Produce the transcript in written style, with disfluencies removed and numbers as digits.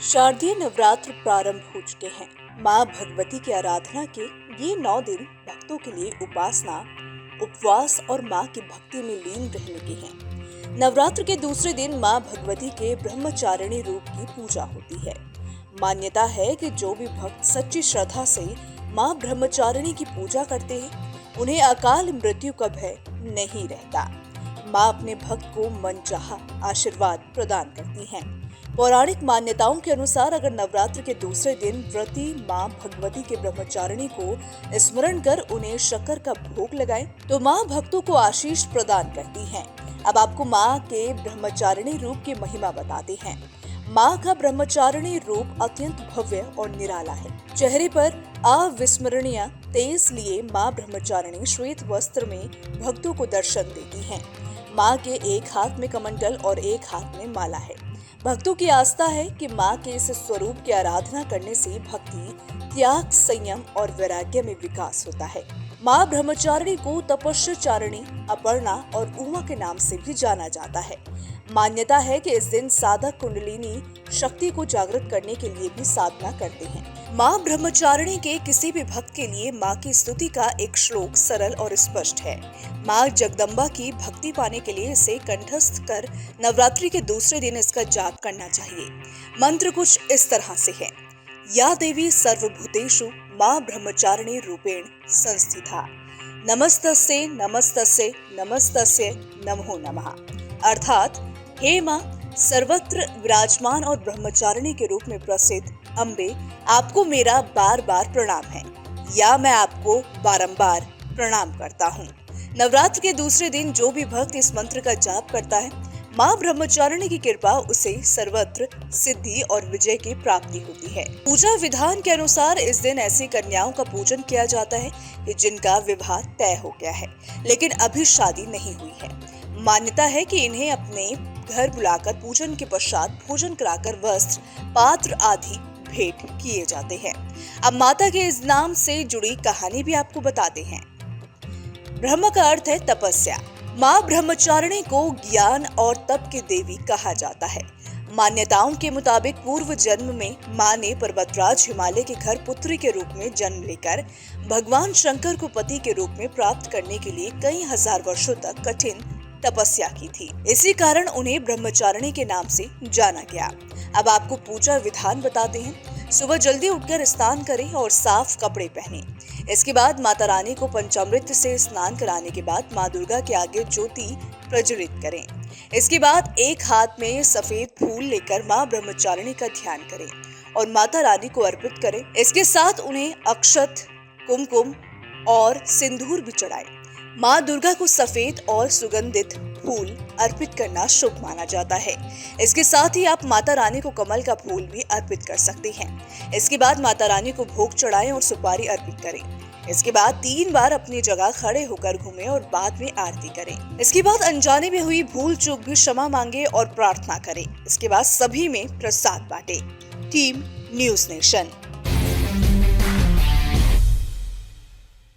शारदीय नवरात्र प्रारंभ हो चुके हैं। माँ भगवती की आराधना के ये 9 दिन भक्तों के लिए उपासना, उपवास और माँ की भक्ति में लीन रहने के हैं। नवरात्र के दूसरे दिन माँ भगवती के ब्रह्मचारिणी रूप की पूजा होती है। मान्यता है कि जो भी भक्त सच्ची श्रद्धा से माँ ब्रह्मचारिणी की पूजा करते हैं, उन्हें अकाल मृत्यु का भय नहीं रहता। माँ अपने भक्त को मनचाहा आशीर्वाद प्रदान करती हैं। पौराणिक मान्यताओं के अनुसार अगर नवरात्र के दूसरे दिन व्रती माँ भगवती के ब्रह्मचारिणी को स्मरण कर उन्हें शक्कर का भोग लगाएं, तो माँ भक्तों को आशीष प्रदान करती हैं। अब आपको माँ के ब्रह्मचारिणी रूप की महिमा बताते हैं। माँ का ब्रह्मचारिणी रूप अत्यंत भव्य और निराला है। चेहरे पर अविस्मरणीय तेज लिए माँ ब्रह्मचारिणी श्वेत वस्त्र में भक्तों को दर्शन देती हैं। माँ के एक हाथ में कमंडल और एक हाथ में माला है। भक्तों की आस्था है कि माँ के इस स्वरूप की आराधना करने से भक्ति, त्याग, संयम और वैराग्य में विकास होता है। माँ ब्रह्मचारिणी को तपस्याचारिणी, अपर्णा और उमा के नाम से भी जाना जाता है। मान्यता है कि इस दिन साधक कुंडलिनी शक्ति को जागृत करने के लिए भी साधना करते हैं। माँ ब्रह्मचारिणी के किसी भी भक्त के लिए माँ की स्तुति का एक श्लोक सरल और स्पष्ट है। माँ जगदम्बा की भक्ति पाने के लिए इसे कंठस्थ कर नवरात्रि के दूसरे दिन इसका जाप करना चाहिए। मंत्र कुछ इस तरह से है। या देवी सर्वभूतेषु माँ ब्रह्मचारिणी रूपेण संस्थिता, नमस्तस्ये नमस्तस्ये नमस्तस्ये नमो नमः। अर्थात हे माँ, सर्वत्र विराजमान और ब्रह्मचारिणी के रूप में प्रसिद्ध अम्बे, आपको मेरा बार बार प्रणाम है, या मैं आपको बारंबार प्रणाम करता हूँ। नवरात्र के दूसरे दिन जो भी भक्त इस मंत्र का जाप करता है, माँ ब्रह्मचारिणी की कृपा उसे सर्वत्र सिद्धि और विजय की प्राप्ति होती है। पूजा विधान के अनुसार इस दिन ऐसी कन्याओं का पूजन किया जाता है जिनका विवाह तय हो गया है लेकिन अभी शादी नहीं हुई है। मान्यता है कि इन्हें अपने घर बुलाकर पूजन के पश्चात भोजन कराकर वस्त्र, पात्र आदि भेंट किए जाते हैं। अब माता के इस नाम से जुड़ी कहानी भी आपको बताते हैं। ब्रह्म का अर्थ है तपस्या। माँ ब्रह्मचारिणी को ज्ञान और तप की देवी कहा जाता है। मान्यताओं के मुताबिक पूर्व जन्म में माँ ने पर्वतराज हिमालय के घर पुत्री के रूप में जन्म लेकर भगवान शंकर को पति के रूप में प्राप्त करने के लिए कई हजार वर्षों तक कठिन तपस्या की थी। इसी कारण उन्हें ब्रह्मचारिणी के नाम से जाना गया। अब आपको पूजा विधान बताते हैं। सुबह जल्दी उठकर स्नान करें और साफ कपड़े पहनें। इसके बाद माता रानी को पंचामृत से स्नान कराने के बाद माँ दुर्गा के आगे ज्योति प्रज्वलित करें। इसके बाद एक हाथ में सफेद फूल लेकर माँ ब्रह्मचारिणी का ध्यान करें और माता रानी को अर्पित करें। इसके साथ उन्हें अक्षत, कुमकुम और सिंदूर भी चढ़ाएं। माँ दुर्गा को सफेद और सुगंधित फूल अर्पित करना शुभ माना जाता है। इसके साथ ही आप माता रानी को कमल का फूल भी अर्पित कर सकते हैं। इसके बाद माता रानी को भोग चढ़ाएं और सुपारी अर्पित करें। इसके बाद 3 बार अपनी जगह खड़े होकर घूमें और बाद में आरती करें। इसके बाद अनजाने में हुई भूल चूक भी क्षमा मांगे और प्रार्थना करें। इसके बाद सभी में प्रसाद बांटे। Team news nation.